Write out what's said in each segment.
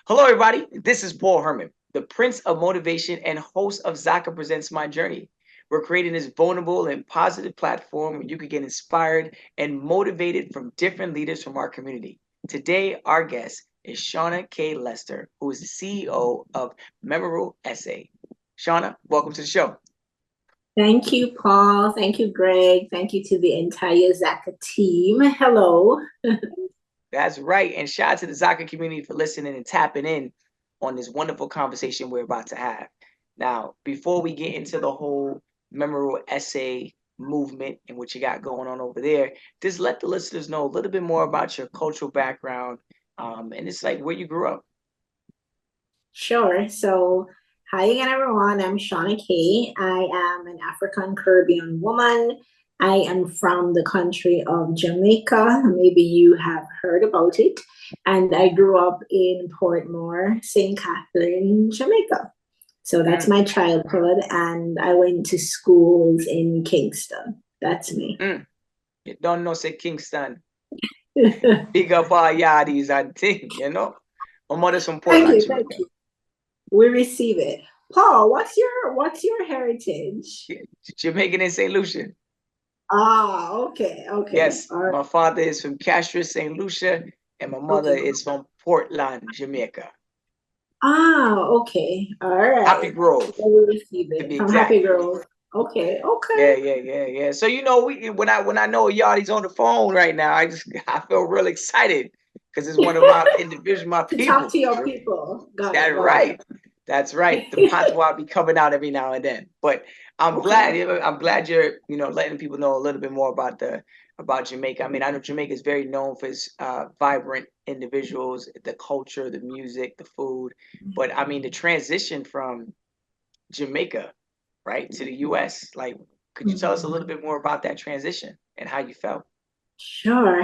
Hello, everybody. This is Paul Herman, the Prince of Motivation and host of Zaka Presents My Journey. We're creating this vulnerable and positive platform where you can get inspired and motivated from different leaders from our community. Today, our guest is Shawna Kaye Lester, who is the CEO of Memorable SA. Shawna, welcome to the show. Thank you, Paul. Thank you, Greg. Thank you to the entire Zaka team. Hello. That's right. And shout out to the Zaka community for listening and tapping in on this wonderful conversation we're about to have. Now, before we get into the whole memorable essay movement and what you got going on over there, just let the listeners know a little bit more about your cultural background. And it's like where you grew up. Sure. So, hi again, everyone. I'm Shawna Kaye. I am an African Caribbean woman. I am from the country of Jamaica. Maybe you have heard about it. And I grew up in Portmore, St. Catherine, Jamaica. So that's my childhood. And I went to schools in Kingston. That's me. You don't know, say Kingston. Big up our yardies and thing, you know? My mother's from Portland, Jamaica. Thank you. We receive it. Paul, what's your heritage? Jamaican and St. Lucia. Ah, okay. Yes, right. My father is from Castro, St. Lucia, and my mother is from Portland, Jamaica. Ah, okay. All right. Happy Grove. We receive it from Happy Grove. Okay. Yeah. So when I know Yardi's on the phone right now, I feel real excited because it's one of my individuals, my people. Talk to your people. That's right. The patois be coming out every now and then. But I'm glad you're letting people know a little bit more about Jamaica. I mean, I know Jamaica is very known for its vibrant individuals, the culture, the music, the food. But I mean, the transition from Jamaica, right, to the U.S. Like, could you tell us a little bit more about that transition and how you felt? Sure.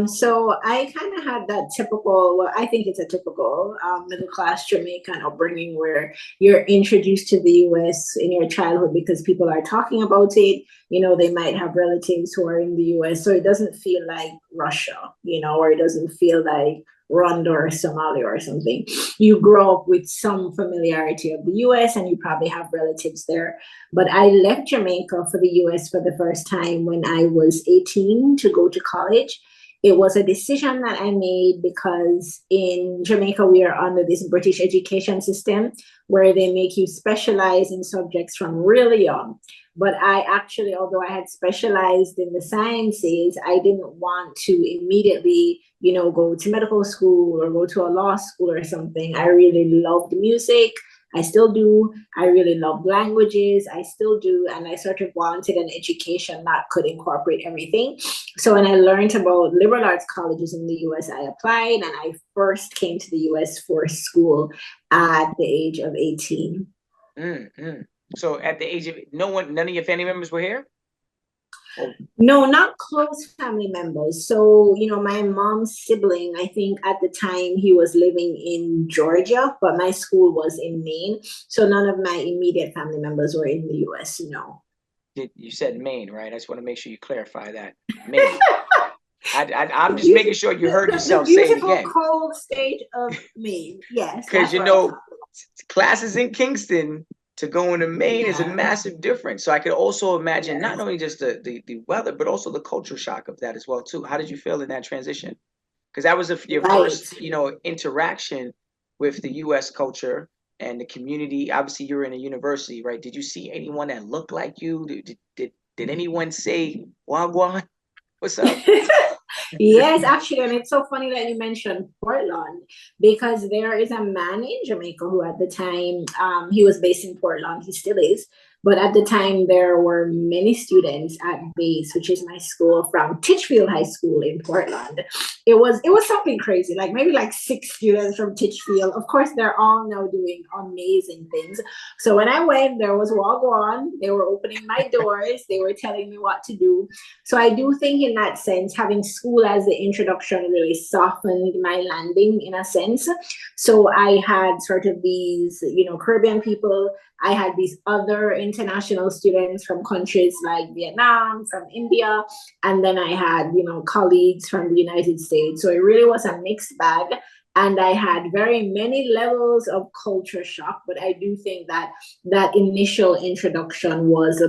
So I kind of had that well, I think it's a typical middle class Jamaican upbringing where you're introduced to the US in your childhood because people are talking about it. They might have relatives who are in the US. So it doesn't feel like Russia, or it doesn't feel like Rwanda or Somalia or something. You grow up with some familiarity of the US and you probably have relatives there. But I left Jamaica for the US for the first time when I was 18 to go to college. It was a decision that I made because in Jamaica, we are under this British education system where they make you specialize in subjects from really young. But I actually, although I had specialized in the sciences, I didn't want to immediately, go to medical school or go to a law school or something. I really loved music. I still do. I really love languages. I still do. And I sort of wanted an education that could incorporate everything. So when I learned about liberal arts colleges in the US, I applied and I first came to the US for school at the age of 18. So at the age of none of your family members were here? No, not close family members. So, my mom's sibling, I think at the time he was living in Georgia, but my school was in Maine. So none of my immediate family members were in the US, You said Maine, right? I just want to make sure you clarify that. Maine. I'm just making sure you heard yourself say it again. The cold state of Maine, yes. Because, classes in Kingston to go into Maine is a massive difference. So I could also imagine not only just the weather, but also the culture shock of that as well, too. How did you feel in that transition? Because that was your first, interaction with the U.S. culture and the community. Obviously, you're in a university, right? Did you see anyone that looked like you? Did anyone say, Wagwan? What's up? Yes, actually, and it's so funny that you mentioned Portland because there is a man in Jamaica who at the time, he was based in Portland, he still is, but at the time there were many students at base, which is my school, from Titchfield High School in Portland. It was something crazy, like maybe like 6 students from Titchfield. Of course, they're all now doing amazing things. So when I went, there was Wagwan. They were opening my doors. They were telling me what to do. So I do think in that sense, having school as the introduction really softened my landing in a sense. So I had sort of these, Caribbean people. I had these other international students from countries like Vietnam, from India, and then I had, colleagues from the United States. So it really was a mixed bag. and I had very many levels of culture shock. But I do think that that initial introduction was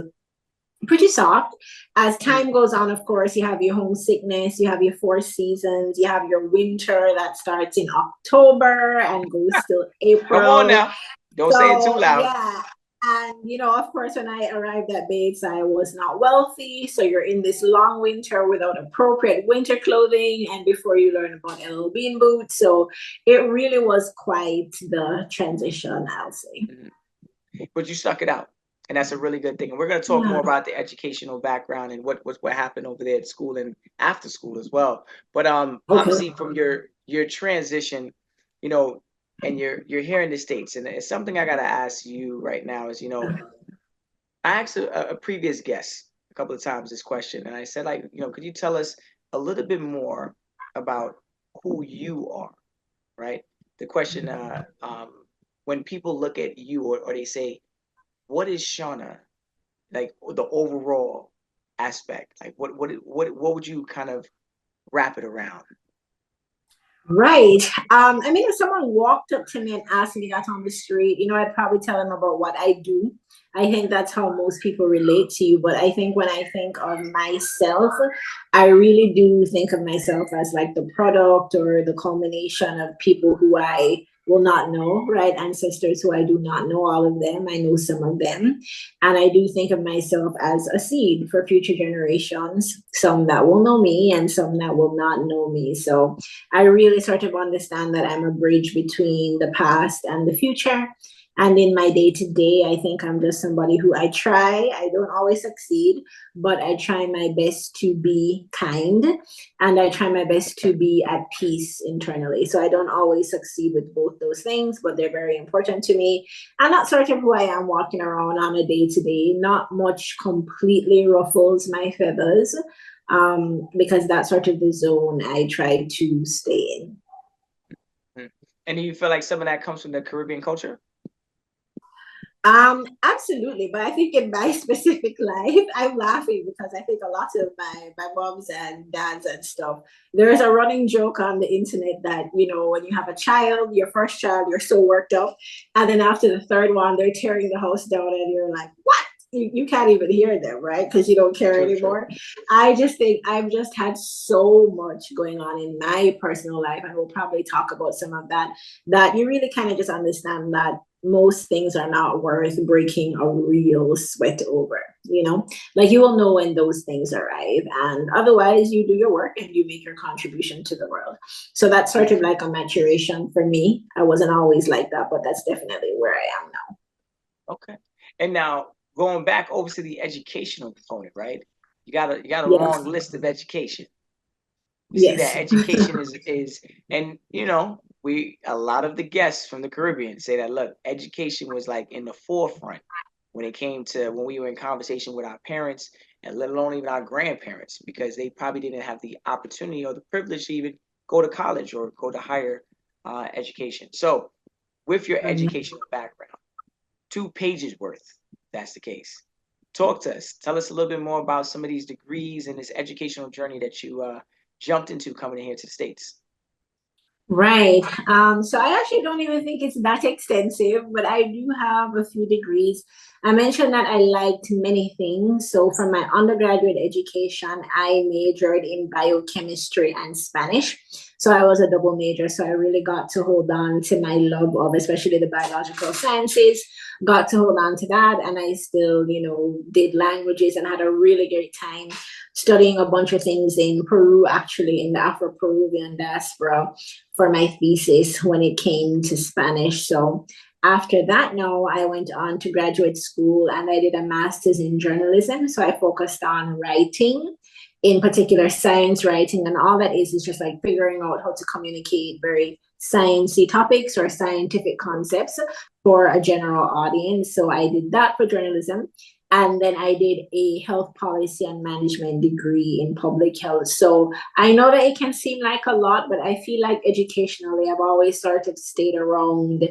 pretty soft. As time goes on, of course, you have your homesickness, you have your 4 seasons, you have your winter that starts in October and goes till Come on April. now. Don't say it too So loud. yeah. And of course, when I arrived at Bates, I was not wealthy. So you're in this long winter without appropriate winter clothing. And before you learn about LL Bean boots. So it really was quite the transition, I'll say. But you stuck it out. And that's a really good thing. And we're going to talk more Yeah. about the educational background and what happened over there at school and after school as well. But Okay. obviously from your transition, and you're here in the States, and it's something I gotta ask you right now is, I asked a previous guest a couple of times this question, and I said, like, could you tell us a little bit more about who you are, right? The question, when people look at you, or they say, what is Shawna, like the overall aspect, like what would you kind of wrap it around? Right. I mean, if someone walked up to me and asked me that on the street, I'd probably tell them about what I do. I think that's how most people relate to you. But I think when I think of myself, I really do think of myself as like the product or the culmination of people who I will not know, right? Ancestors who I do not know, all of them. I know some of them. And I do think of myself as a seed for future generations, some that will know me and some that will not know me. So I really sort of understand that I'm a bridge between the past and the future. And in my day to day, I think I'm just somebody who I don't always succeed, but I try my best to be kind and I try my best to be at peace internally. So I don't always succeed with both those things, but they're very important to me. And that's sort of who I am walking around on a day to day. Not much completely ruffles my feathers, because that's sort of the zone I try to stay in. And do you feel like some of that comes from the Caribbean culture? Absolutely. But I think in my specific life, I'm laughing because I think a lot of my moms and dads and stuff, there's a running joke on the internet that, when you have a child, your first child, you're so worked up. And then after the third one, they're tearing the house down and you're like, what? You can't even hear them, right? Because you don't care True, true. anymore. I just think I've just had so much going on in my personal life, and we'll probably talk about some of that, that you really kind of just understand that most things are not worth breaking a real sweat over, like you will know when those things arrive, and otherwise you do your work and you make your contribution to the world. So that's sort of like a maturation for me. I wasn't always like that, but that's definitely where I am now. Okay. And now going back over to the educational component, right? You got a Yes. long list of education. We see that Yes. education is and a lot of the guests from the Caribbean say that, look, education was like in the forefront when it came to when we were in conversation with our parents, and let alone even our grandparents, because they probably didn't have the opportunity or the privilege to even go to college or go to higher education. So with your educational background, 2 pages worth, if that's the case. Talk to us. Tell us a little bit more about some of these degrees and this educational journey that you jumped into coming in here to the States. Right. So I actually don't even think it's that extensive, but I do have a few degrees. I mentioned that I liked many things. So for my undergraduate education, I majored in biochemistry and Spanish. So I was a double major. So I really got to hold on to my love of especially the biological sciences, got to hold on to that. And I still, did languages and had a really great time studying a bunch of things in Peru, actually in the Afro-Peruvian diaspora for my thesis when it came to Spanish. So after that, now I went on to graduate school and I did a master's in journalism. So I focused on writing, in particular science writing, and all that is just like figuring out how to communicate very sciencey topics or scientific concepts for a general audience. So I did that for journalism. And then I did a health policy and management degree in public health. So I know that it can seem like a lot, but I feel like educationally, I've always sort of stayed around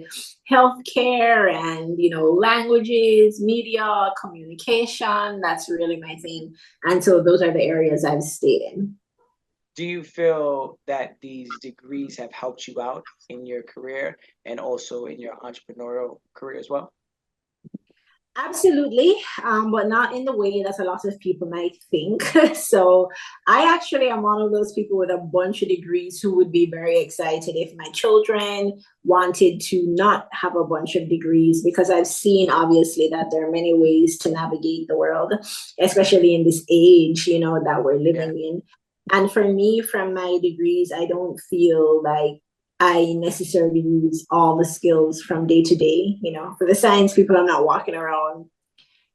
healthcare and, languages, media, communication. That's really my thing. And so those are the areas I've stayed in. Do you feel that these degrees have helped you out in your career and also in your entrepreneurial career as well? Absolutely, but not in the way that a lot of people might think. So I actually am one of those people with a bunch of degrees who would be very excited if my children wanted to not have a bunch of degrees, because I've seen obviously that there are many ways to navigate the world, especially in this age, that we're Yeah. living in. And for me, from my degrees, I don't feel like I necessarily use all the skills from day to day. For the science people, I'm not walking around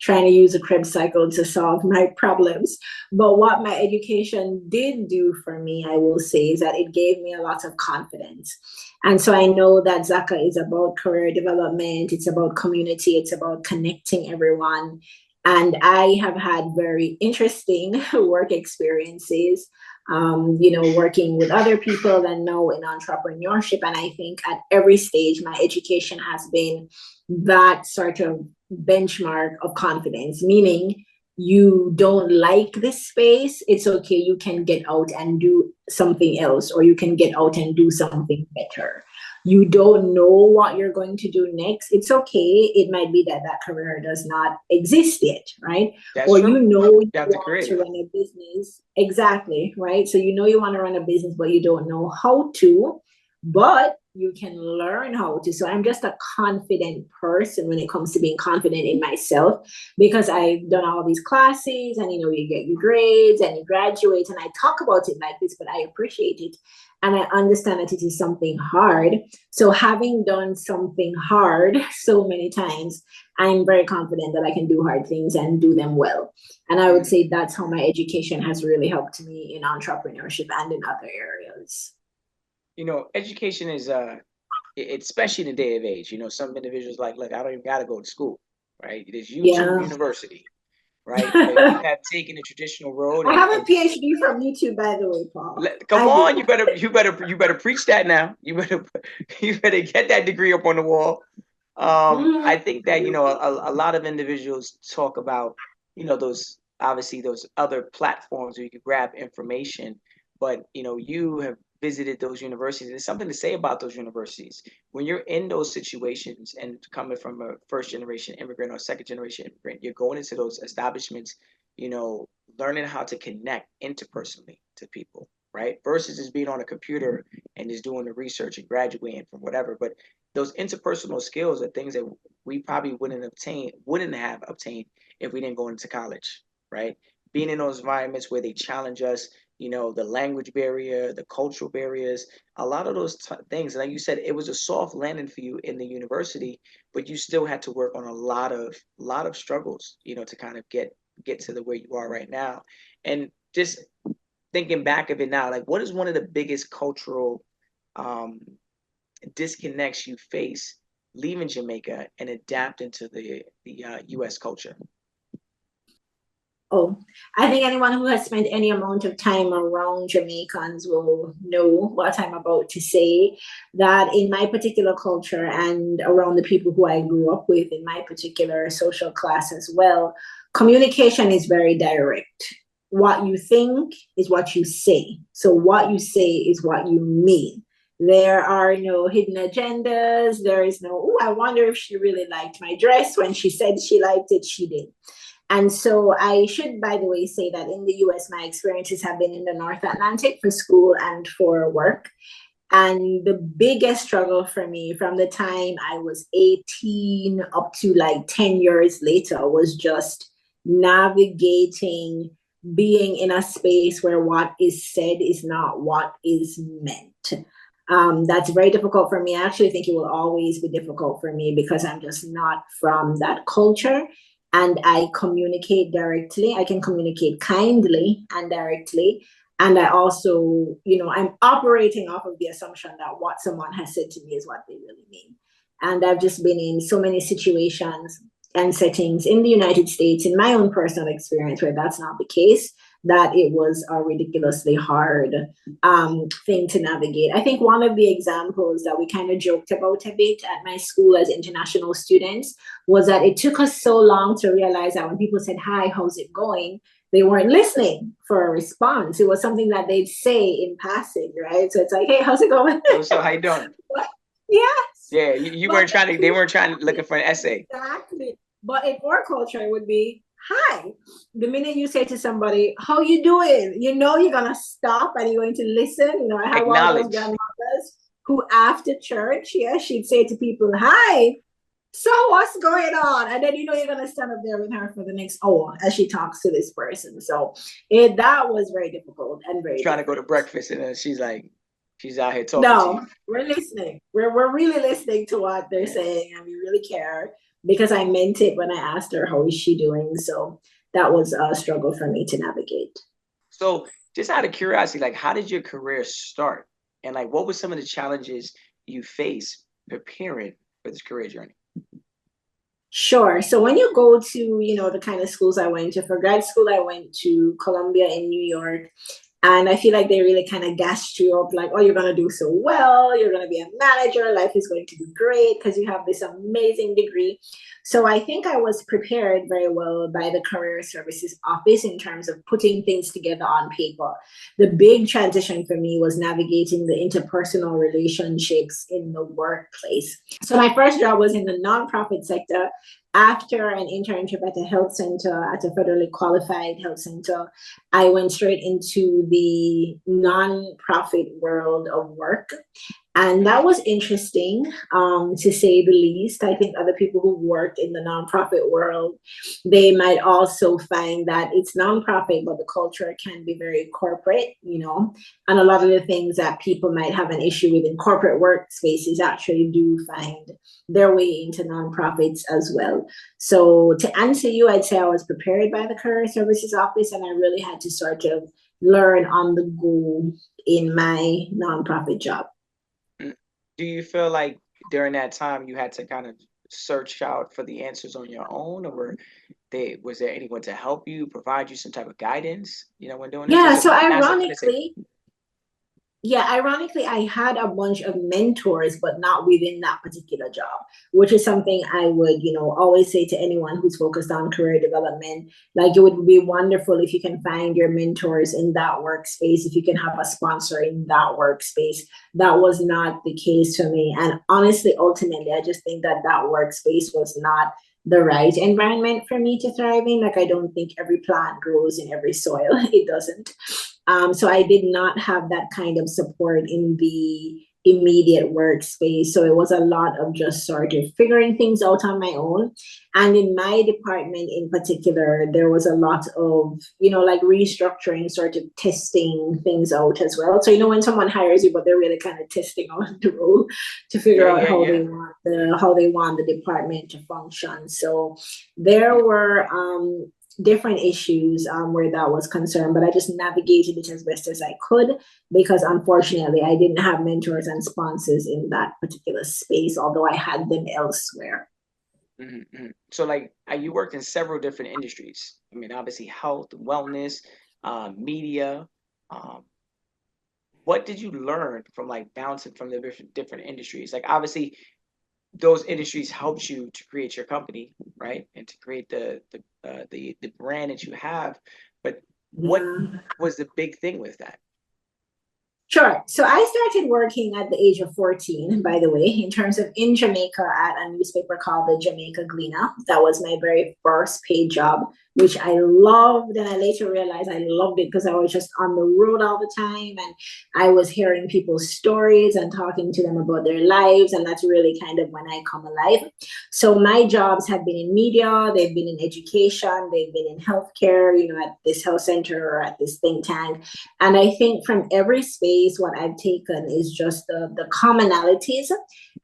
trying to use a Krebs cycle to solve my problems. But what my education did do for me, I will say, is that it gave me a lot of confidence. And so I know that Zaka is about career development, it's about community, it's about connecting everyone. And I have had very interesting work experiences, working with other people and now in entrepreneurship. And I think at every stage, my education has been that sort of benchmark of confidence, meaning you don't like this space, it's okay, you can get out and do something else, or you can get out and do something better. You don't know what you're going to do next, it's okay, it might be that that career does not exist yet, right? That's Or true. you You have to want create to it. run a business, exactly, right? So you want to run a business but you don't know how to, but you can learn how to. So I'm just a confident person when it comes to being confident in myself, because I've done all these classes and you get your grades and you graduate, and I talk about it like this, but I appreciate it. And I understand that it is something hard. So having done something hard so many times, I'm very confident that I can do hard things and do them well. And I would Mhm. say that's how my education has really helped me in entrepreneurship and in other areas. Education is especially in the day of age. Some individuals like, look, I don't even gotta go to school, right? There's YouTube Yeah. University, right? But you I have taken the traditional road have a and PhD from YouTube, by the way, Paul. come I do. on, you better preach that now. You better get that degree up on the wall. I Mhm. think that a lot of individuals talk about those obviously those other platforms where you can grab information, but you have visited those universities. There's something to say about those universities when you're in those situations and coming from a first generation immigrant or second generation immigrant. You're going into those establishments, you know, learning how to connect interpersonally to people, right? Versus just being on a computer and just doing the research and graduating from whatever. But those interpersonal skills are things that we probably wouldn't have obtained if we didn't go into college, right? Being in those environments where they challenge us, the language barrier, the cultural barriers, a lot of those things. Like you said, it was a soft landing for you in the university, but you still had to work on a lot of struggles, to kind of get to the where you are right now. And just thinking back of it now, like what is one of the biggest cultural um, disconnects you face leaving Jamaica and adapting to the U.S. culture? Oh, I think anyone who has spent any amount of time around Jamaicans will know what I'm about to say. That in my particular culture and around the people who I grew up with in my particular social class as well, communication is very direct. What you think is what you say. So, what you say is what you mean. There are no hidden agendas. There is no, oh, I wonder if she really liked my dress. When she said she liked it, she did. And so I should, by the way, say that in the US, my experiences have been in the North Atlantic for school and for work. And the biggest struggle for me from the time I was 18 up to like 10 years later was just navigating being in a space where what is said is not what is meant. That's very difficult for me. I actually think it will always be difficult for me because I'm just not from that culture. And I communicate directly. I can communicate kindly and directly. And I also, I'm operating off of the assumption that what someone has said to me is what they really mean. And I've just been in so many situations and settings in the United States, in my own personal experience, where that's not the case, that it was a ridiculously hard thing to navigate. I think one of the examples that we kind of joked about a bit at my school as international students was that it took us so long to realize that when people said, "Hi, how's it going?" they weren't listening for a response. It was something that they'd say in passing, right? So it's like, hey, how's it going? So how you doing? Yes. Yeah, you weren't trying to. They weren't trying looking for an essay. Exactly. But in our culture, it would be hi. The minute you say to somebody, how you doing? You know you're gonna stop and you're going to listen. You know, I have one of those Acknowledge. grandmothers who after church, yeah, she'd say to people, hi. So what's going on? And then you know you're gonna stand up there with her for the next hour as she talks to this person. So that was very difficult and very Trying to go to different. breakfast, and then she's like, she's out here talking to you. No, we're listening. We're really listening to what they're saying, and we really care because I meant it when I asked her how is she doing. So that was a struggle for me to navigate. So just out of curiosity, like how did your career start? And like what were some of the challenges you faced preparing for this career journey? Sure. So when you go to, you know, the kind of schools I went to, for grad school, I went to Columbia in New York. And I feel like they really kind of gassed you up, like, oh, you're going to do so well. You're going to be a manager. Life is going to be great because you have this amazing degree. So I think I was prepared very well by the Career Services Office in terms of putting things together on paper. The big transition for me was navigating the interpersonal relationships in the workplace. So my first job was in the nonprofit sector. After an internship at a health center, at a federally qualified health center, I went straight into the nonprofit world of work. And that was interesting, to say the least. I think other people who worked in the nonprofit world, they might also find that it's nonprofit, but the culture can be very corporate, you know. And a lot of the things that people might have an issue with in corporate workspaces actually do find their way into nonprofits as well. So to answer you, I'd say I was prepared by the Career Services Office, and I really had to sort of learn on the go in my nonprofit job. Do you feel like during that time you had to kind of search out for the answers on your own, or was there anyone to help you, provide you some type of guidance, you know, when doing this? Yeah, It's a so massive undertaking. ironically, I had a bunch of mentors, but not within that particular job, which is something I would, you know, always say to anyone who's focused on career development. Like, it would be wonderful if you can find your mentors in that workspace, if you can have a sponsor in that workspace. That was not the case for me. And honestly, ultimately, I just think that that workspace was not the right environment for me to thrive in. Like, I don't think every plant grows in every soil. It doesn't. So I did not have that kind of support in the immediate workspace. So it was a lot of just sort of figuring things out on my own. And in my department in particular, there was a lot of, you know, like restructuring, sort of testing things out as well. So, you know, when someone hires you, but they're really kind of testing out the role to figure out how they want the department to function. So there were different issues where that was concerned, but I just navigated it as best as I could, because unfortunately I didn't have mentors and sponsors in that particular space, although I had them elsewhere. Mm-hmm. So like you worked in several different industries. I mean, obviously health, wellness, media. What did you learn from like bouncing from the different industries? Like obviously those industries helped you to create your company, right? And to create the brand that you have. But what was the big thing with that? Sure. So I started working at the age of 14, by the way, in terms of in Jamaica at a newspaper called the Jamaica Gleaner. That was my very first paid job, which I loved. And I later realized I loved it because I was just on the road all the time. And I was hearing people's stories and talking to them about their lives. And that's really kind of when I come alive. So my jobs have been in media, they've been in education, they've been in healthcare, you know, at this health center or at this think tank. And I think from every space, what I've taken is just the commonalities.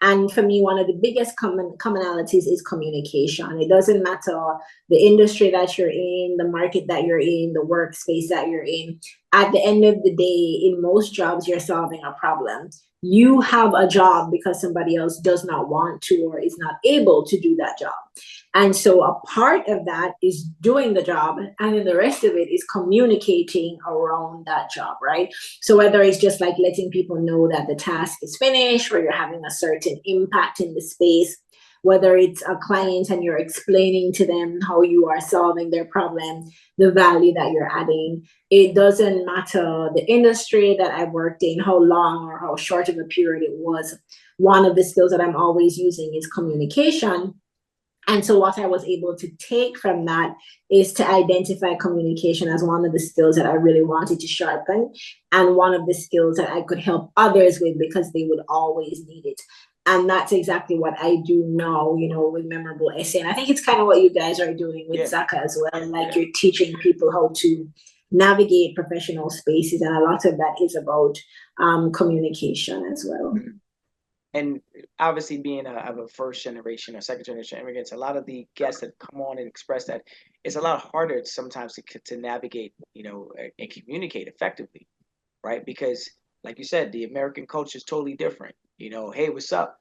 And for me, one of the biggest commonalities is communication. It doesn't matter the industry that you're in, the market that you're in, the workspace that you're in. At the end of the day, in most jobs, you're solving a problem. You have a job because somebody else does not want to or is not able to do that job. And so a part of that is doing the job, and then the rest of it is communicating around that job, right? So whether it's just like letting people know that the task is finished or you're having a certain impact in the space, whether it's a client and you're explaining to them how you are solving their problem, the value that you're adding. It doesn't matter the industry that I worked in, how long or how short of a period it was. One of the skills that I'm always using is communication. And so what I was able to take from that is to identify communication as one of the skills that I really wanted to sharpen, and one of the skills that I could help others with because they would always need it. And that's exactly what I do now, with Memorable Essay. And I think it's kind of what you guys are doing with Zaka as well. Like, you're teaching people how to navigate professional spaces. And a lot of that is about communication as well. Mm-hmm. And obviously, being a first generation or second generation immigrants, a lot of the guests that come on and express that it's a lot harder sometimes to navigate, and communicate effectively, right? Because, like you said, the American culture is totally different. Hey, what's up?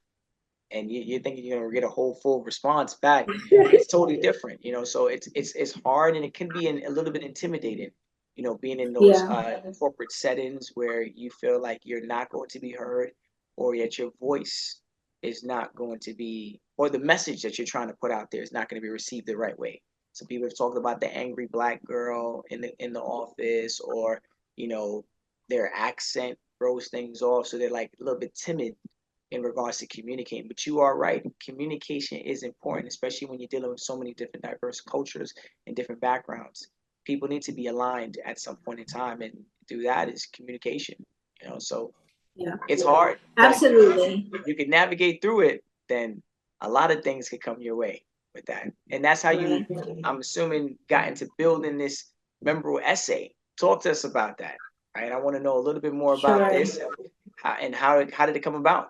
And you're thinking you're gonna get a whole full response back. It's totally different, So it's hard, and it can be a little bit intimidating, being in those corporate settings where you feel like you're not going to be heard, or yet your voice is not going to be, or the message that you're trying to put out there is not going to be received the right way. So people have talked about the angry Black girl in the office, or their accent throws things off, so they're like a little bit timid in regards to communicating. But you are right, communication is important, especially when you're dealing with so many different diverse cultures and different backgrounds. People need to be aligned at some point in time, and through that is communication. So it's hard. Absolutely. If you can navigate through it, then a lot of things can come your way with that. And that's how you, I'm assuming, got into building this memorable essay. Talk to us about that. Right? I want to know a little bit more about this, and how did it come about?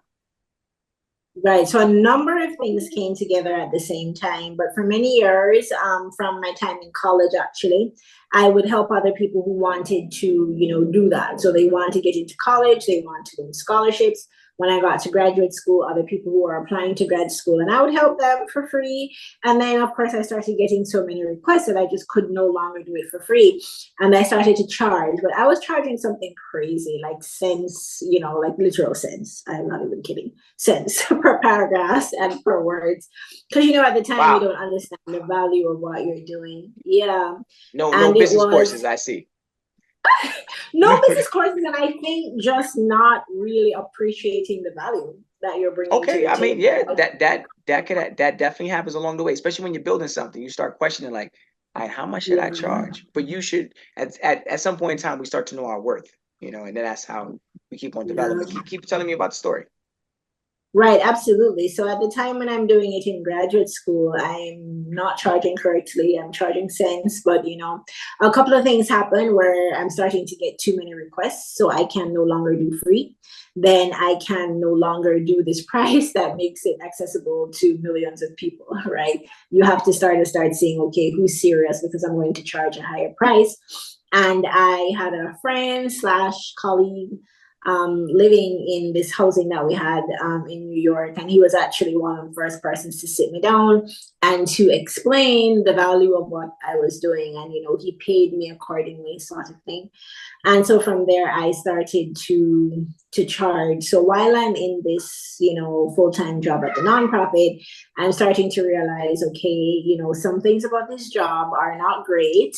Right. So a number of things came together at the same time. But for many years, from my time in college, actually, I would help other people who wanted to, do that. So they wanted to get into college, they wanted to win scholarships. When I got to graduate school, other people who are applying to grad school, and I would help them for free. And then, of course, I started getting so many requests that I just could no longer do it for free. And I started to charge, but I was charging something crazy, like cents, like literal cents. I'm not even kidding. Cents per paragraph and per words. Because, at the time, you don't understand the value of what you're doing. Yeah. No business courses, I see. No business courses, and I think just not really appreciating the value that you're bringing. Okay, I mean, yeah, that definitely happens along the way, especially when you're building something. You start questioning, like, all right, how much should I charge? But you should, at some point in time, we start to know our worth, and then that's how we keep on developing. Keep telling me about the story. Right, absolutely. So at the time when I'm doing it in graduate school, I'm not charging correctly. I'm charging cents, but a couple of things happen where I'm starting to get too many requests, so I can no longer do free. Then I can no longer do this price that makes it accessible to millions of people, right? You have to start seeing, okay, who's serious, because I'm going to charge a higher price. And I had a friend / colleague living in this housing that we had in New York. And he was actually one of the first persons to sit me down and to explain the value of what I was doing. And, he paid me accordingly, sort of thing. And so from there, I started to charge. So while I'm in this, full-time job at the nonprofit, I'm starting to realize, okay, some things about this job are not great.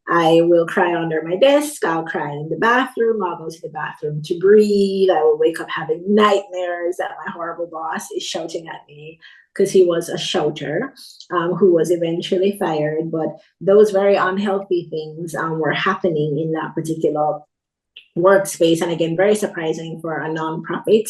I will cry under my desk. I'll cry in the bathroom. I'll go to the bathroom to breathe. I will wake up having nightmares that my horrible boss is shouting at me, because he was a shouter who was eventually fired. But those very unhealthy things were happening in that particular workspace. And again, very surprising for a nonprofit.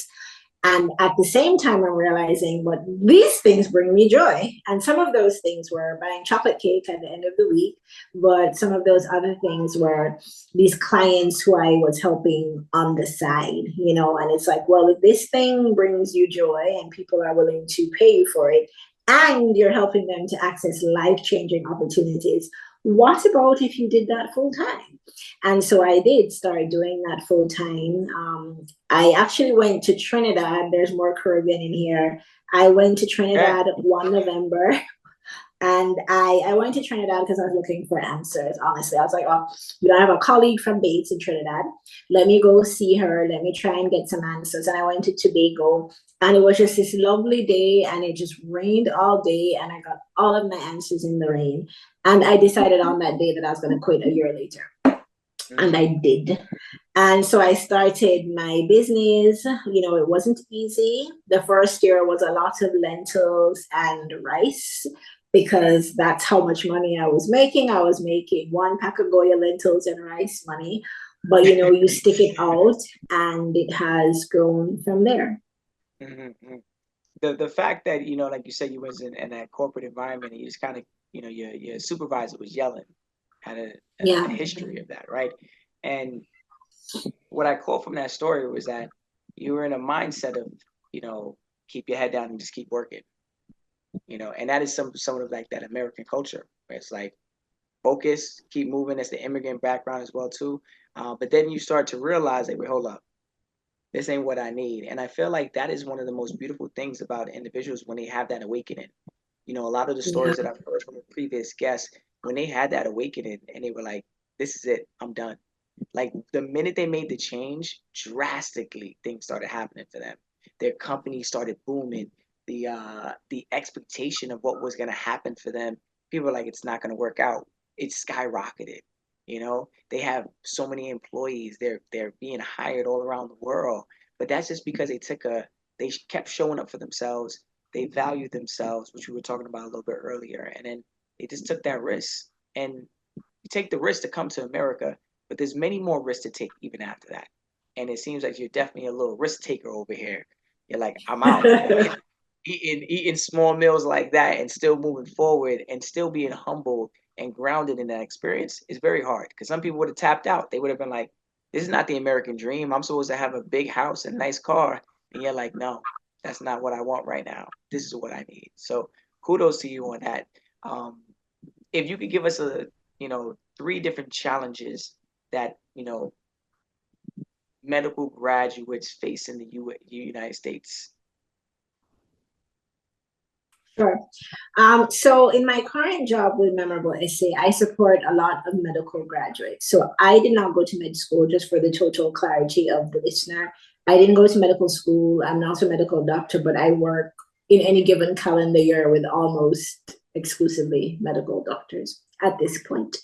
And at the same time, I'm realizing, but these things bring me joy. And some of those things were buying chocolate cake at the end of the week. But some of those other things were these clients who I was helping on the side, and it's like, well, if this thing brings you joy and people are willing to pay you for it, and you're helping them to access life-changing opportunities, what about if you did that full time? And so I did start doing that full time. I actually went to Trinidad. There's more Caribbean in here. I went to Trinidad one November. And I went to Trinidad because I was looking for answers, honestly. I was like, oh, I have a colleague from Bates in Trinidad. Let me go see her. Let me try and get some answers. And I went to Tobago, and it was just this lovely day, and it just rained all day, and I got all of my answers in the rain. And I decided on that day that I was going to quit a year later. And I did. And so I started my business. It wasn't easy. The first year was a lot of lentils and rice because that's how much money I was making. I was making one pack of Goya lentils and rice money. But, you stick it out and it has grown from there. The fact that, like you said, you was in that corporate environment and you just kind of, your supervisor was yelling, had a history of that, right? And what I caught from that story was that you were in a mindset of, keep your head down and just keep working, and that is some of like that American culture where it's like focus, keep moving. That's the immigrant background as well too. But then you start to realize that, wait, hold up, this ain't what I need. And I feel like that is one of the most beautiful things about individuals when they have that awakening. A lot of the stories that I've heard from the previous guests, when they had that awakening and they were like, this is it, I'm done. Like the minute they made the change, drastically things started happening for them. Their company started booming. The expectation of what was going to happen for them, people were like, it's not going to work out. It skyrocketed. They have so many employees. They're being hired all around the world. But that's just because they kept showing up for themselves. They valued themselves, which we were talking about a little bit earlier. And then they just took that risk. And you take the risk to come to America, but there's many more risks to take even after that. And it seems like you're definitely a little risk taker over here. You're like, I'm out. Eating small meals like that and still moving forward and still being humble and grounded in that experience is very hard. Because some people would have tapped out. They would have been like, this is not the American dream. I'm supposed to have a big house and nice car. And you're like, no, that's not what I want right now. This is what I need. So kudos to you on that. If you could give us three different challenges that, medical graduates face in the United States. Sure. So in my current job with Memorable Essay, I support a lot of medical graduates. So I did not go to med school, just for the total clarity of the listener. I didn't go to medical school. I'm not a medical doctor, but I work in any given calendar year with almost exclusively medical doctors at this point.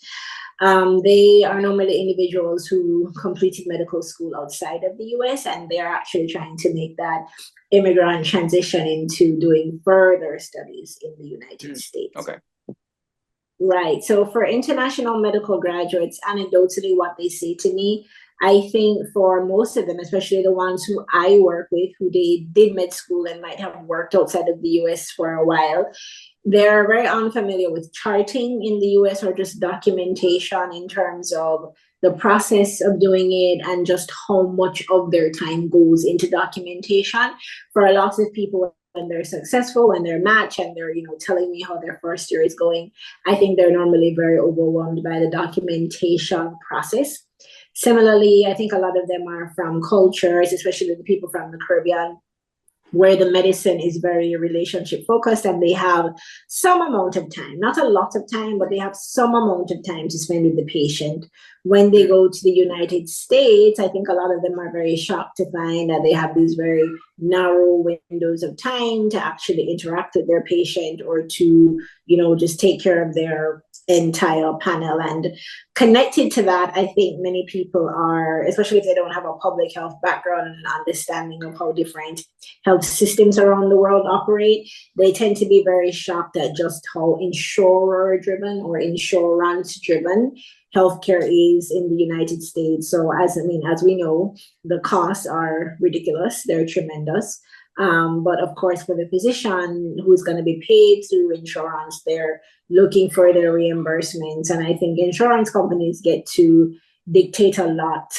They are normally individuals who completed medical school outside of the US, and they are actually trying to make that immigrant transition into doing further studies in the United States. Okay. Right. So for international medical graduates, anecdotally, what they say to me, I think for most of them, especially the ones who I work with, who they did med school and might have worked outside of the US for a while, they're very unfamiliar with charting in the US or just documentation in terms of the process of doing it and just how much of their time goes into documentation. For a lot of people, when they're successful, when they're matched and they're, telling me how their first year is going, I think they're normally very overwhelmed by the documentation process. Similarly, I think a lot of them are from cultures, especially the people from the Caribbean, where the medicine is very relationship focused and they have some amount of time, not a lot of time, but they have some amount of time to spend with the patient. When they go to the United States, I think a lot of them are very shocked to find that they have these very narrow windows of time to actually interact with their patient or to, just take care of their entire panel. And connected to that, I think many people are, especially if they don't have a public health background and an understanding of how different health systems around the world operate, they tend to be very shocked at just how insurer driven or insurance driven healthcare is in the United States. So as we know, the costs are ridiculous. They're tremendous. But of course, for the physician who's going to be paid through insurance, they're looking for their reimbursements. And I think insurance companies get to dictate a lot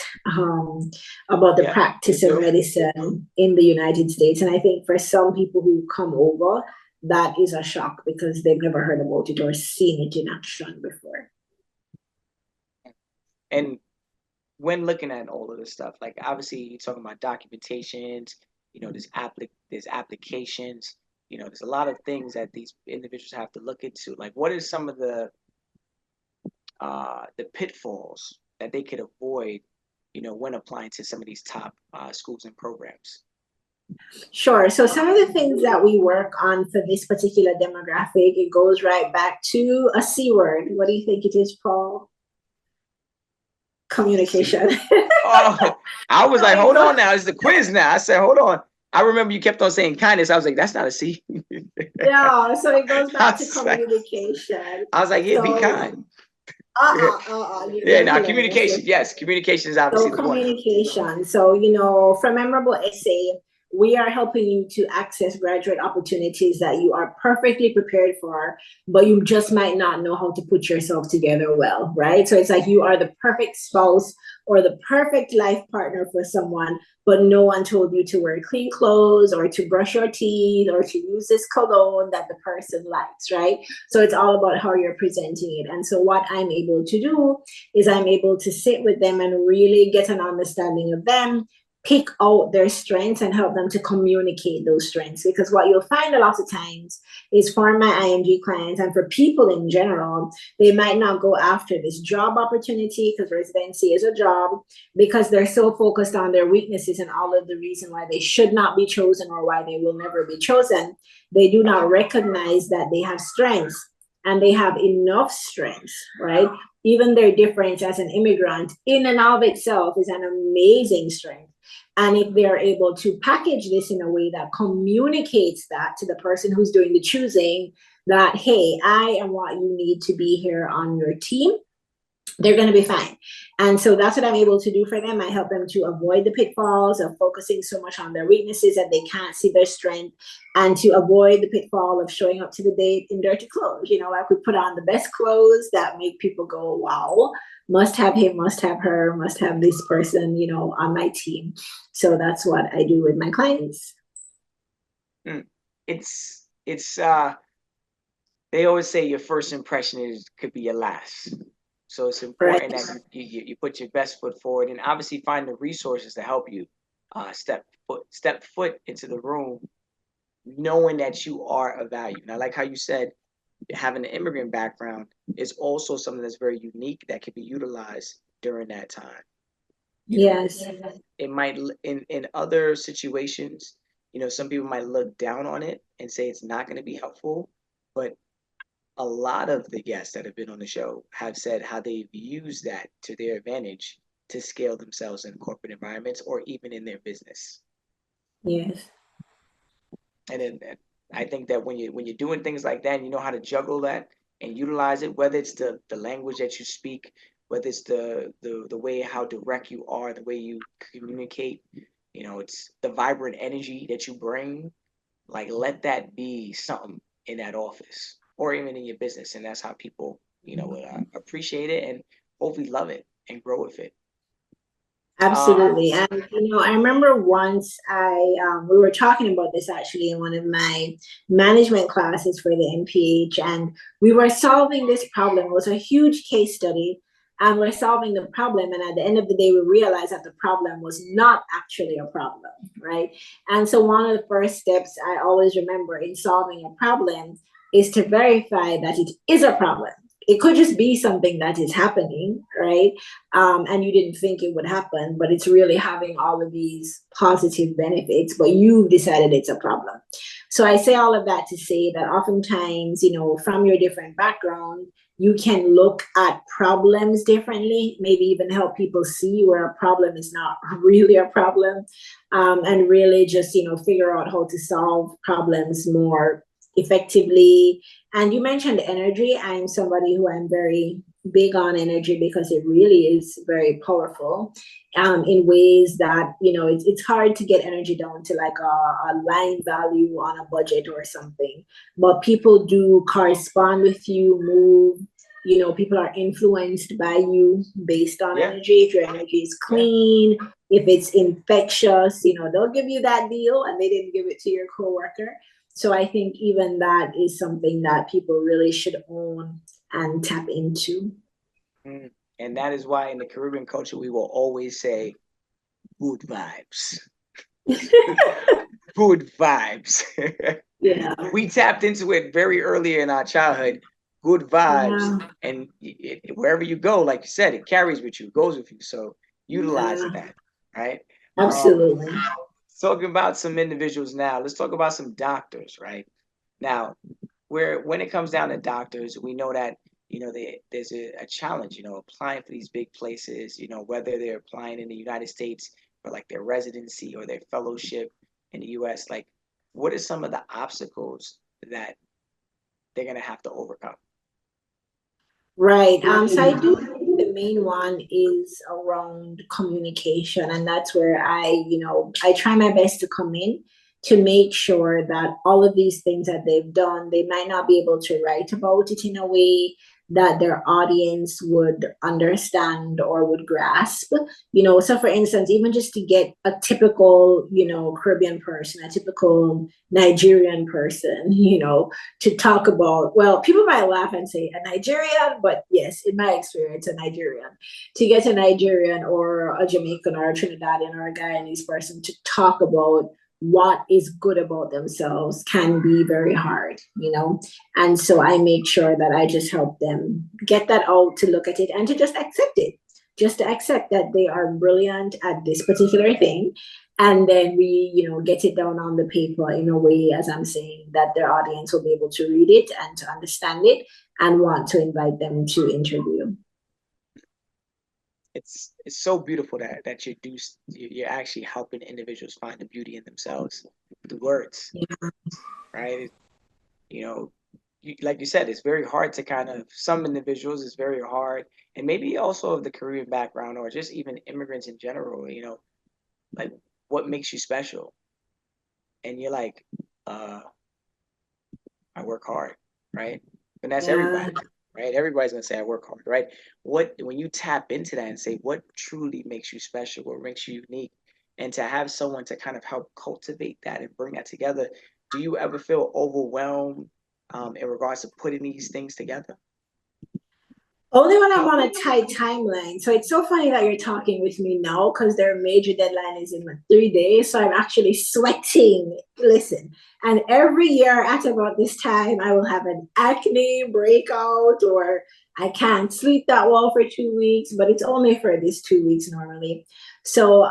about the practice of medicine in the United States. And I think for some people who come over, that is a shock because they've never heard about it or seen it in action before. And when looking at all of this stuff, like obviously you're talking about documentations, there's applications. there's a lot of things that these individuals have to look into. Like, what are some of the pitfalls that they could avoid, when applying to some of these top schools and programs? Sure. So some of the things that we work on for this particular demographic, it goes right back to a C word. What do you think it is, Paul? Communication. Oh, I was like, It hold goes- on now. It's the quiz now. I said, hold on. I remember you kept on saying kindness. I was like, that's not a C. Yeah, so it goes I back to was like, communication. yeah, be So, kind. Yeah, you're now hilarious. communication. Yes, communication is obviously So the one. communication. So, from Memorable Essay, we are helping you to access graduate opportunities that you are perfectly prepared for, but you just might not know how to put yourself together well, right? So it's like you are the perfect spouse or the perfect life partner for someone, but no one told you to wear clean clothes or to brush your teeth or to use this cologne that the person likes, right? So it's all about how you're presenting it. And so what I'm able to do is I'm able to sit with them and really get an understanding of them, pick out their strengths and help them to communicate those strengths. Because what you'll find a lot of times is for my IMG clients and for people in general, they might not go after this job opportunity because residency is a job, because they're so focused on their weaknesses and all of the reason why they should not be chosen or why they will never be chosen. They do not recognize that they have strengths and they have enough strengths, right? Even their difference as an immigrant in and of itself is an amazing strength. And if they're able to package this in a way that communicates that to the person who's doing the choosing, that, hey, I am what you need to be here on your team, they're going to be fine. And so that's what I'm able to do for them. I help them to avoid the pitfalls of focusing so much on their weaknesses that they can't see their strength, and to avoid the pitfall of showing up to the date in dirty clothes. Like we put on the best clothes that make people go, wow, must have him, must have her, must have this person, on my team. So that's what I do with my clients. It's they always say your first impression could be your last. So it's important that you put your best foot forward, and obviously find the resources to help you step foot into the room, knowing that you are of value. Now, like how you said, having an immigrant background is also something that's very unique that can be utilized during that time. Yes. It might, in other situations, some people might look down on it and say it's not going to be helpful, but a lot of the guests that have been on the show have said how they've used that to their advantage to scale themselves in corporate environments or even in their business. Yes. And then I think that when you're doing things like that, and you know how to juggle that and utilize it, whether it's the language that you speak, whether it's the way how direct you are, the way you communicate, it's the vibrant energy that you bring. Like, let that be something in that office or even in your business, and that's how people would appreciate it and hopefully love it and grow with it. Absolutely. And I remember once we were talking about this actually in one of my management classes for the MPH, and we were solving this problem. It was a huge case study, and we're solving the problem, and at the end of the day we realized that the problem was not actually a problem, right? And so one of the first steps I always remember in solving a problem is to verify that it is a problem. It could just be something that is happening, right? And you didn't think it would happen, but it's really having all of these positive benefits, but you've decided it's a problem. So I say all of that to say that oftentimes, from your different background, you can look at problems differently, maybe even help people see where a problem is not really a problem, and really just, figure out how to solve problems more effectively. And you mentioned energy. I'm somebody who I'm very big on energy because it really is very powerful in ways that, it's hard to get energy down to like a line value on a budget or something. But people do correspond with you, move. People are influenced by you based on energy. If your energy is clean, if it's infectious, they'll give you that deal and they didn't give it to your coworker. So I think even that is something that people really should own and tap into. And that is why in the Caribbean culture, we will always say good vibes. Good vibes. Yeah. We tapped into it very early in our childhood. Good vibes, Yeah. and wherever you go, like you said, it carries with you, goes with you. So utilizing Yeah. that, right? Absolutely. Talking about some individuals now, let's talk about some doctors, right? Now, where when it comes down to doctors, we know that there's a challenge, applying for these big places, whether they're applying in the United States for like their residency or their fellowship in the US. Like, what are some of the obstacles that they're gonna have to overcome? Right. So I do think the main one is around communication, and that's where I try my best to come in to make sure that all of these things that they've done, they might not be able to write about it in a way that their audience would understand or would grasp. So for instance, even just to get a typical, Caribbean person, a typical Nigerian person, to talk about, well, people might laugh and say a Nigerian, but yes, in my experience, a Nigerian. To get a Nigerian or a Jamaican or a Trinidadian or a Guyanese person to talk about what is good about themselves can be very hard. And so I make sure that I just help them get that out, to look at it and to just accept it, just to accept that they are brilliant at this particular thing. And then we, get it down on the paper in a way, as I'm saying, that their audience will be able to read it and to understand it and want to invite them to interview. It's so beautiful that you're actually helping individuals find the beauty in themselves through words, Yeah. right? You know, like you said, it's very hard to kind of, some individuals, it's very hard, and maybe also of the Korean background or just even immigrants in general, like, what makes you special? And you're like, I work hard, right? And that's Yeah. everybody, right? Everybody's gonna say I work hard, right? When you tap into that and say what truly makes you special, what makes you unique, and to have someone to kind of help cultivate that and bring that together, do you ever feel overwhelmed in regards to putting these things together? Only when I'm on a tight timeline. So it's so funny that you're talking with me now because their major deadline is in like 3 days. So I'm actually sweating. Listen, and every year at about this time, I will have an acne breakout or I can't sleep that well for 2 weeks, but it's only for these 2 weeks normally. So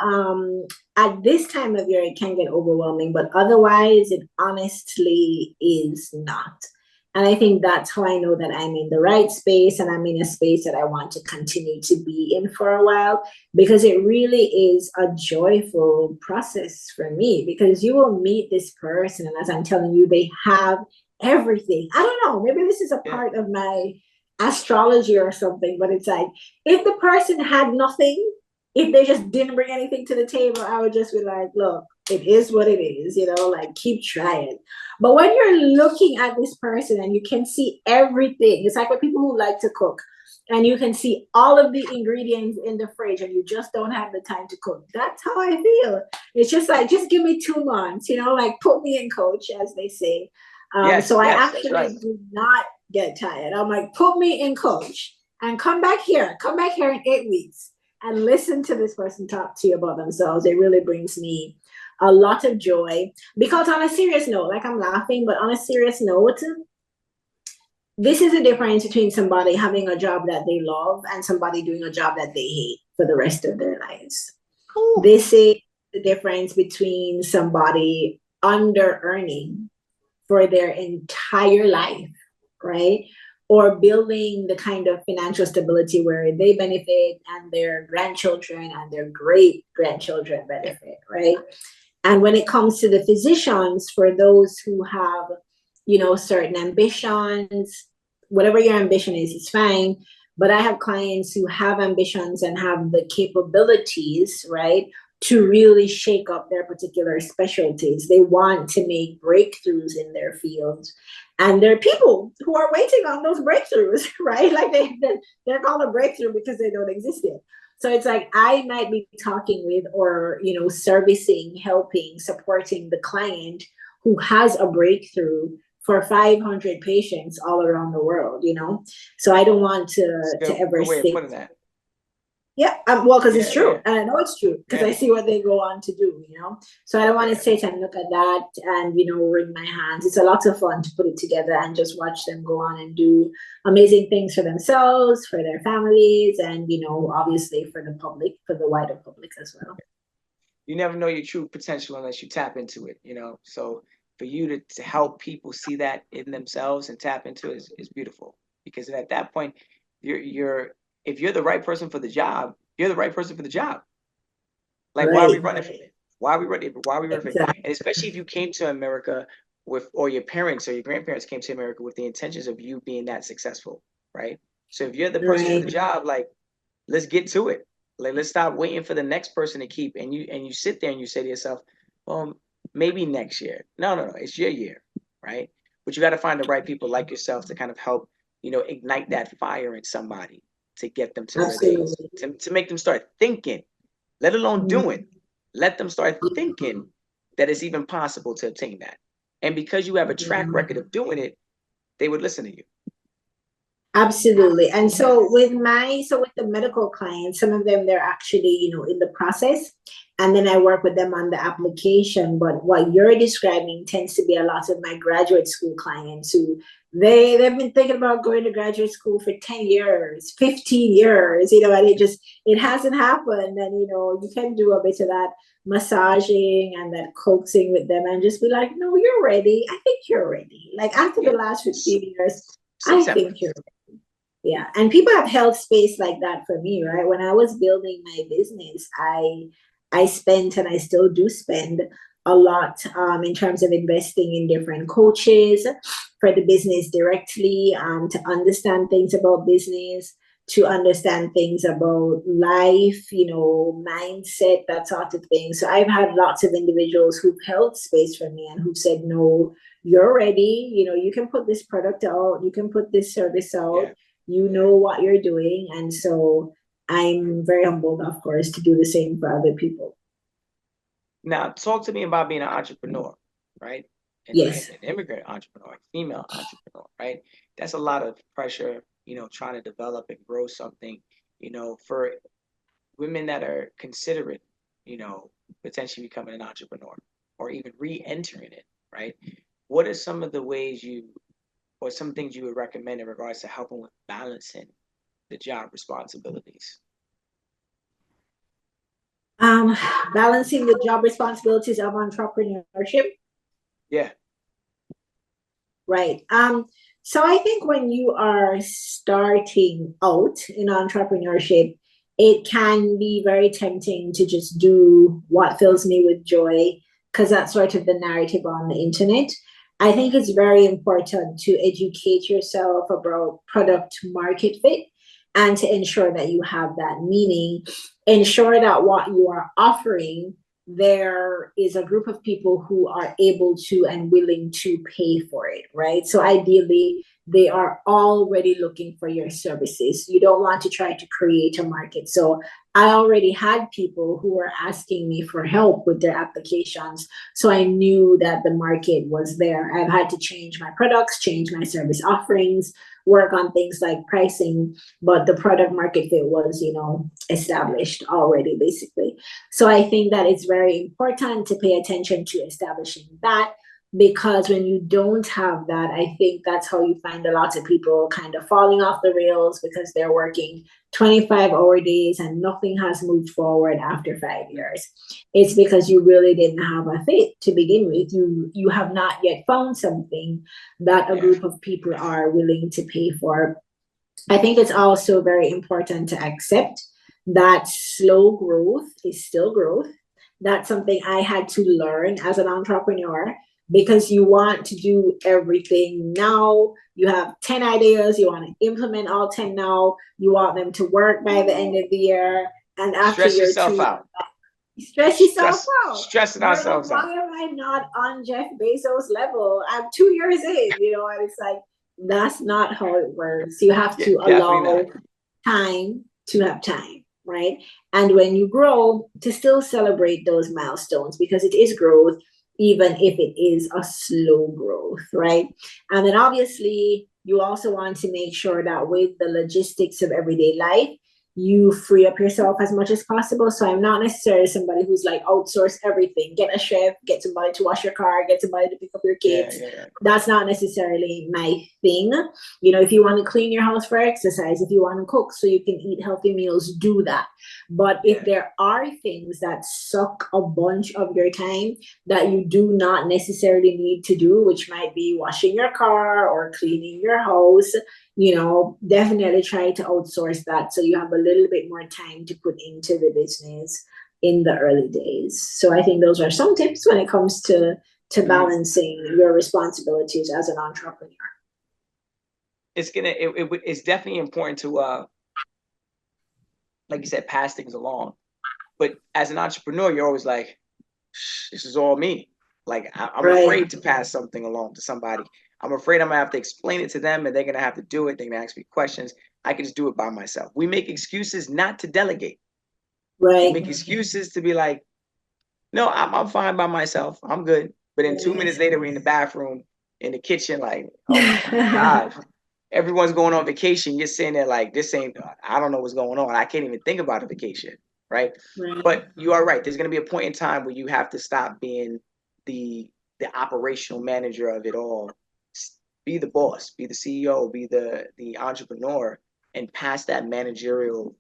at this time of year, it can get overwhelming, but otherwise, it honestly is not. And I think that's how I know that I'm in the right space and I'm in a space that I want to continue to be in for a while, because it really is a joyful process for me, because you will meet this person. And as I'm telling you, they have everything. I don't know, maybe this is a Yeah. part of my astrology or something, but it's like if the person had nothing, if they just didn't bring anything to the table, I would just be like, look, it is what it is, like keep trying. But when you're looking at this person and you can see everything, it's like with people who like to cook and you can see all of the ingredients in the fridge and you just don't have the time to cook. That's how I feel. It's just like, just give me 2 months, like put me in, coach, as they say. Yes, So I yes, that's right. actually do not get tired. I'm like, put me in, coach, and come back here in 8 weeks and listen to this person talk to you about themselves. It really brings me a lot of joy, because on a serious note, like I'm laughing, but on a serious note, this is the difference between somebody having a job that they love and somebody doing a job that they hate for the rest of their lives. Ooh. This is the difference between somebody under earning for their entire life, right? Or building the kind of financial stability where they benefit and their grandchildren and their great grandchildren benefit, right? And when it comes to the physicians, for those who have, certain ambitions, whatever your ambition is, it's fine. But I have clients who have ambitions and have the capabilities, right, to really shake up their particular specialties. They want to make breakthroughs in their fields. And there are people who are waiting on those breakthroughs, right? Like they're called a breakthrough because they don't exist yet. So it's like I might be talking with or, servicing, helping, supporting the client who has a breakthrough for 500 patients all around the world, So I don't want to Good ever way of say, putting that. Yeah, well, because it's Yeah, true, yeah, and I know it's true because I yeah, see what they go on to do, you know. So I don't want to yeah. sit and look at that and wring my hands. It's a lot of fun to put it together and just watch them go on and do amazing things for themselves, for their families, and obviously for the public, for the wider public as well. You never know your true potential unless you tap into it, you know. So for you to help people see that in themselves and tap into it is beautiful. Because at that point, you're if you're the right person for the job, you're the right person for the job. Like, why are we Right. running from it? Why are we running? Why are we running from it? Exactly. And especially if you came to America with, or your parents or your grandparents came to America with the intentions of you being that successful, right? So if you're the person for the Right. job, like, let's get to it. Like, let's stop waiting for the next person to keep. And you sit there and you say to yourself, well, maybe next year. No, no, no. It's your year, right? But you got to find the right people like yourself to kind of help, ignite that fire in somebody to get them to where Absolutely. to make them start thinking, let alone doing. Let them start thinking that it's even possible to obtain that. And because you have a track Mhm. record of doing it, they would listen to you. Absolutely. And so with the medical clients, some of them they're actually, in the process. And then I work with them on the application. But what you're describing tends to be a lot of my graduate school clients who they've been thinking about going to graduate school for 10 years, 15 years, and it hasn't happened. And you can do a bit of that massaging and that coaxing with them and just be like, no, you're ready. I think you're ready. Like after the Yeah. last 15 years, I September. think you're yeah, and people have held space like that for me, right? When I was building my business, I spent and I still do spend a lot in terms of investing in different coaches for the business directly, to understand things about business, to understand things about life, mindset, that sort of thing. So I've had lots of individuals who've held space for me and who've said, no, you're ready. You can put this product out, you can put this service out, Yeah. you know what you're doing. And so I'm very humbled, of course, to do the same for other people. Now, talk to me about being an entrepreneur, right? And Yes. an immigrant entrepreneur, female entrepreneur, right? That's a lot of pressure, trying to develop and grow something, for women that are considering, potentially becoming an entrepreneur or even re-entering it, right? What are some of the ways or some things you would recommend in regards to helping with balancing the job responsibilities? Um, Balancing the job responsibilities of entrepreneurship. Yeah, Right. So I think when you are starting out in entrepreneurship, it can be very tempting to just do what fills me with joy, because that's sort of the narrative on the internet. I think it's very important to educate yourself about product market fit and to ensure that you have that, meaning ensure that what you are offering, there is a group of people who are able to and willing to pay for it, right? So ideally, they are already looking for your services. You don't want to try to create a market. So I already had people who were asking me for help with their applications. So I knew that the market was there. I've had to change my products, change my service offerings, work on things like pricing, but the product market fit was, established already, basically. So I think that it's very important to pay attention to establishing that, because when you don't have that, I think that's how you find a lot of people kind of falling off the rails because they're working 25-hour days and nothing has moved forward after 5 years. It's because you really didn't have a fit to begin with. You have not yet found something that a yeah, group of people are willing to pay for. I think it's also very important to accept that slow growth is still growth. That's something I had to learn as an entrepreneur, because you want to do everything now. You have 10 ideas, you want to implement all 10 now, you want them to work by the end of the year. And after stress year yourself two, out. you stress yourself out. Stressing You're like, ourselves why out. am I not on Jeff Bezos' level? I'm 2 years in, and it's like, that's not how it works. You have Yeah, to definitely allow not. time to have time, right? And when you grow, to still celebrate those milestones, because it is growth, even if it is a slow growth, right? And then obviously, you also want to make sure that with the logistics of everyday life, you free up yourself as much as possible. So I'm not necessarily somebody who's like outsource everything, get a chef, get somebody to wash your car, get somebody to pick up your kids. That's not necessarily my thing. You know, if you want to clean your house for exercise, if you want to cook so you can eat healthy meals, do that. But if there are things that suck a bunch of your time that you do not necessarily need to do, which might be washing your car or cleaning your house, you know, definitely try to outsource that so you have a little bit more time to put into the business in the early days. So I think those are some tips when it comes to balancing your responsibilities as an entrepreneur. It's definitely important to like you said, pass things along. But as an entrepreneur, you're always like, this is all me. Like I'm afraid to pass something along to somebody. I'm afraid I'm gonna have to explain it to them and they're gonna have to do it. They're gonna ask me questions. I can just do it by myself. We make excuses not to delegate. Right. We make excuses to be like, no, I'm fine by myself. I'm good. But then 2 minutes later, we're in the bathroom, in the kitchen, like, oh my God. Everyone's going on vacation. You're sitting there like, I don't know what's going on. I can't even think about a vacation, right? But you are right. There's going to be a point in time where you have to stop being the operational manager of it all. Be the boss, be the CEO, be the entrepreneur, and pass that managerial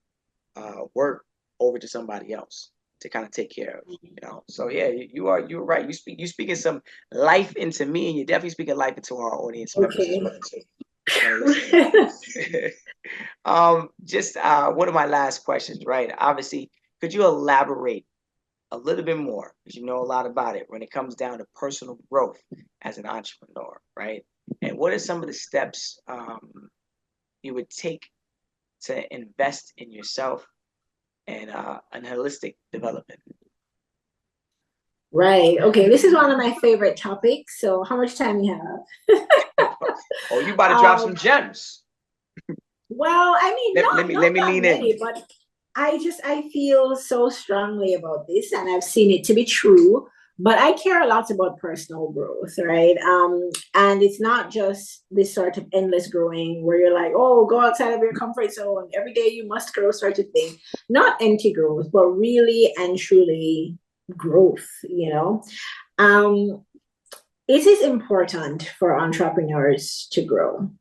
work over to somebody else to kind of take care of, you know. So yeah, you're right. You speaking some life into me, and you're definitely speaking life into our audience members as well too. Just one of my last questions, right? Obviously, could you elaborate a little bit more, because you know a lot about it, when it comes down to personal growth as an entrepreneur, right? And what are some of the steps you would take to invest in yourself and an holistic development? Right. Okay. This is one of my favorite topics. So how much time you have? Oh, you about to drop some gems. Well, I mean, let me lean in. But I feel so strongly about this, and I've seen it to be true. But I care a lot about personal growth, right? And it's not just this sort of endless growing where you're like, oh, go outside of your comfort zone. Every day you must grow, sort of thing. Not empty growth, but really and truly growth, you know. It is important for entrepreneurs to grow.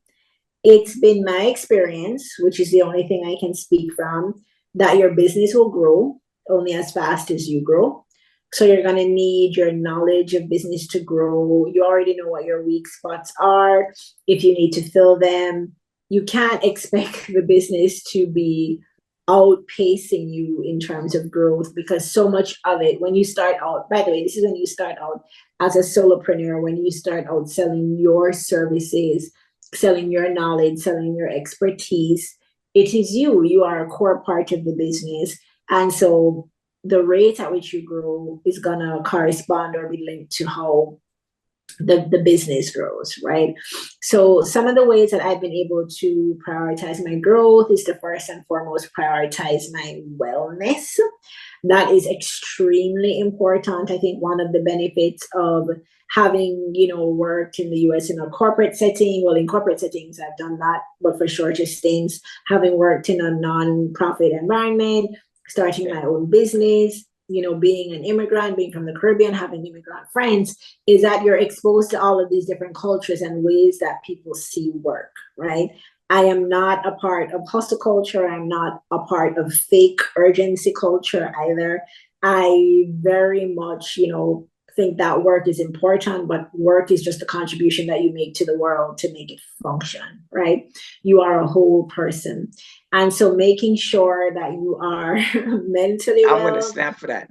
It's been my experience, which is the only thing I can speak from, that your business will grow only as fast as you grow. So you're going to need your knowledge of business to grow. You already know what your weak spots are. If you need to fill them, you can't expect the business to be outpacing you in terms of growth, because so much of it, when you start out, by the way, this is when you start out as a solopreneur, when you start out selling your services, selling your knowledge, selling your expertise, it is you are a core part of the business. And so the rate at which you grow is going to correspond or be linked to how the business grows, right? So some of the ways that I've been able to prioritize my growth is to first and foremost prioritize my wellness. That is extremely important. I think one of the benefits of having, you know, worked in the US in a corporate setting, well, in corporate settings, I've done that, but for shorter stints, having worked in a non-profit environment, starting my own business, you know, being an immigrant, being from the Caribbean, having immigrant friends, is that you're exposed to all of these different cultures and ways that people see work, right? I am not a part of hustle culture. I'm not a part of fake urgency culture either. I very much, you know, think that work is important, but work is just a contribution that you make to the world to make it function, right? You are a whole person. And so making sure that you are mentally well. I'm going to snap for that.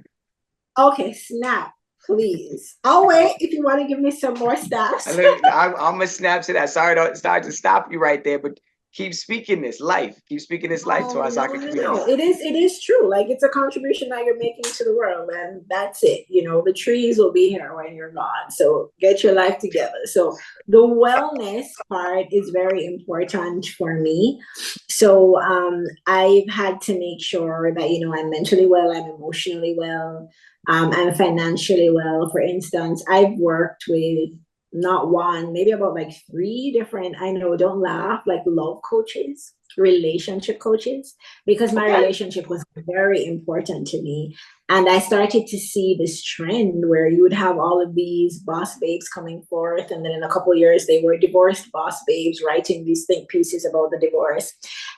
Okay, snap, please. I'll wait if you want to give me some more snaps. I'm going to snap to that. Sorry to stop you right there, but keep speaking this life. Keep speaking this life to our Zaka community. No, it is true. Like, it's a contribution that you're making to the world, and that's it. You know, the trees will be here when you're gone. So get your life together. So the wellness part is very important for me. So I've had to make sure that, you know, I'm mentally well, I'm emotionally well, I'm financially well. For instance, I've worked with not one, maybe about like three different, I know, don't laugh, like love coaches, relationship coaches, because my Okay. relationship was very important to me. And I started to see this trend where you would have all of these boss babes coming forth, and then in a couple of years they were divorced boss babes writing these think pieces about the divorce.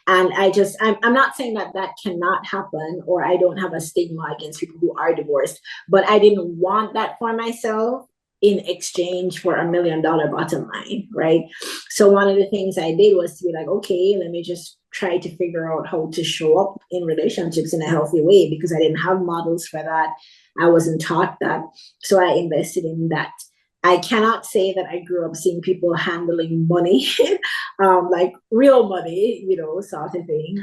And I'm not saying that that cannot happen, or I don't have a stigma against people who are divorced, but I didn't want that for myself in exchange for $1 million bottom line, right? So one of the things I did was to be like, okay, let me just try to figure out how to show up in relationships in a healthy way, because I didn't have models for that. I wasn't taught that. So I invested in that. I cannot say that I grew up seeing people handling money, like real money, you know, sort of thing.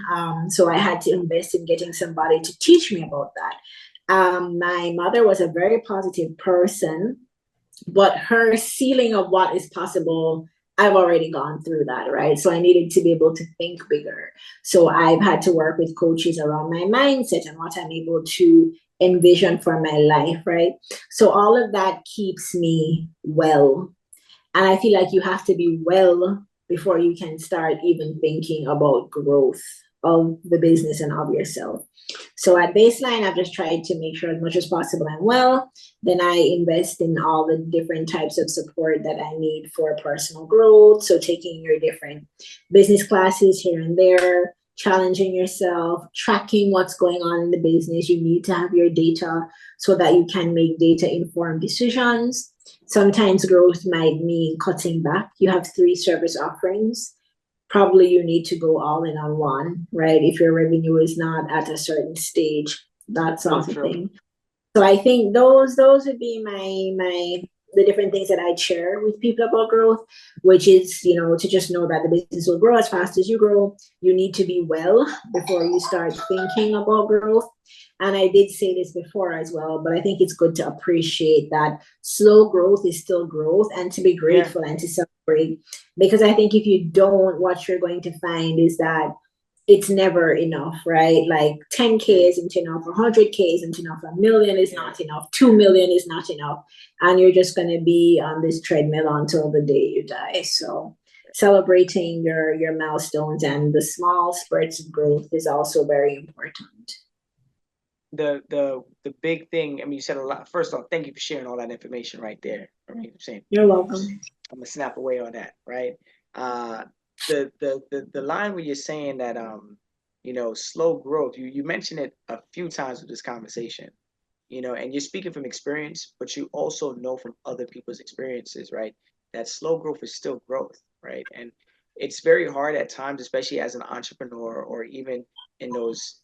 So I had to invest in getting somebody to teach me about that. My mother was a very positive person, but her ceiling of what is possible, I've already gone through that, right? So I needed to be able to think bigger. So I've had to work with coaches around my mindset and what I'm able to envision for my life, right? So all of that keeps me well. And I feel like you have to be well before you can start even thinking about growth of the business and of yourself. So at baseline, I've just tried to make sure as much as possible I'm well. Then I invest in all the different types of support that I need for personal growth. So taking your different business classes here and there, challenging yourself, tracking what's going on in the business. You need to have your data so that you can make data informed decisions. Sometimes growth might mean cutting back. You have 3 service offerings. Probably you need to go all in on one, right? If your revenue is not at a certain stage, that So sort of true. thing. So I think those would be my the different things that I'd share with people about growth, which is, you know, to just know that the business will grow as fast as you grow. You need to be well before you start thinking about growth. And I did say this before as well, but I think it's good to appreciate that slow growth is still growth, and to be Yeah. grateful and to celebrate. Because I think if you don't, what you're going to find is that it's never enough, right? Like 10K Mm, isn't enough, 100K isn't enough, 1 million is yeah. not enough, 2 million is not enough. And you're just going to be on this treadmill until the day you die. So celebrating your milestones and the small spurts of growth is also very important. The big thing, I mean, you said a lot. First off, thank you for sharing all that information right there. I mean, I'm saying You're welcome. I'm gonna snap away on that, right? Uh, the line where you're saying that slow growth. You mentioned it a few times with this conversation, and you're speaking from experience, but you also know from other people's experiences, right? That slow growth is still growth, right? And it's very hard at times, especially as an entrepreneur or even in those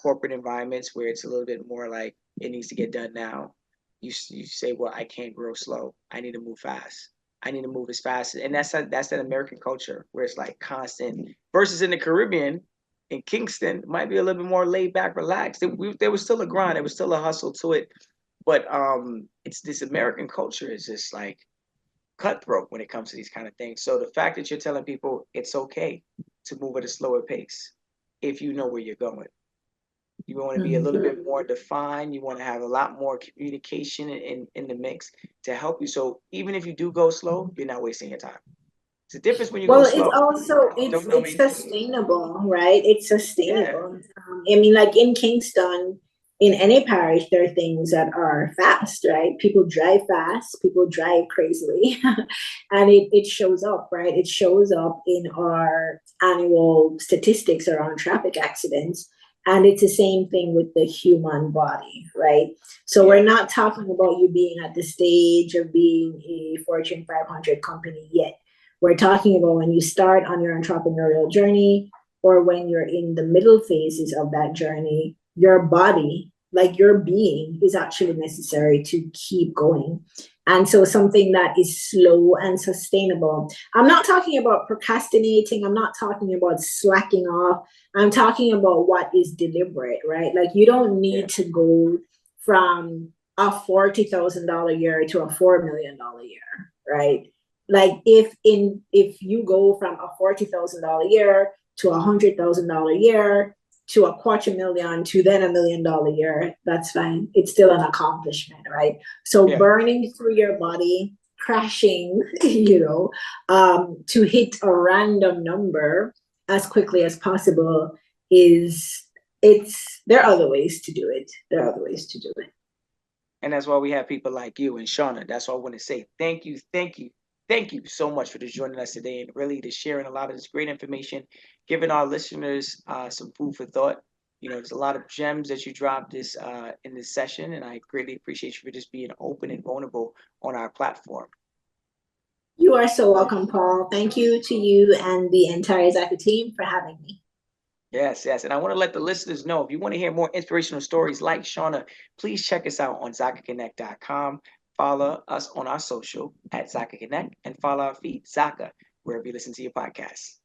corporate environments where it's a little bit more like it needs to get done now. You say, well, I can't grow slow. I need to move fast. I need to move as fast. And that's that American culture where it's like constant versus in the Caribbean, in Kingston, it might be a little bit more laid back, relaxed. There was still a grind, there was still a hustle to it. But it's this American culture is just like cutthroat when it comes to these kind of things. So the fact that you're telling people it's okay to move at a slower pace if you know where you're going. You want to be a little Mhm. bit more defined. You want to have a lot more communication in the mix to help you. So even if you do go slow, you're not wasting your time. It's a difference when you go Well, it's slow. also Don't know it's me. sustainable, right? It's Yeah, sustainable. I mean, like in Kingston, in any parish, there are things that are fast, right? People drive fast, people drive crazily, and it shows up, right? It shows up in our annual statistics around traffic accidents. And it's the same thing with the human body, right? So we're yeah, not talking about you being at the stage of being a Fortune 500 company yet. We're talking about when you start on your entrepreneurial journey, or when you're in the middle phases of that journey, your body, like your being, is actually necessary to keep going. And so something that is slow and sustainable. I'm not talking about procrastinating. I'm not talking about slacking off. I'm talking about what is deliberate, right? Like you don't yeah, need to go from a $40,000 year to a $4 million year, right? Like if you go from a $40,000 year to $100,000 year to a quarter million to then $1 million year, that's fine. It's still an accomplishment, right? So yeah. burning through your body, crashing, to hit a random number as quickly as possible there are other ways to do it. There are other ways to do it. And that's why we have people like you and Shawna. That's why I want to say thank you so much for just joining us today and really to sharing a lot of this great information, giving our listeners some food for thought. There's a lot of gems that you dropped in this session, and I greatly appreciate you for just being open and vulnerable on our platform. You are so welcome, Paul. Thank you to you and the entire Zaka team for having me. Yes. And I want to let the listeners know, if you want to hear more inspirational stories like Shawna, please check us out on ZakaConnect.com. Follow us on our social at Zaka Connect and follow our feed, Zaka, wherever you listen to your podcasts.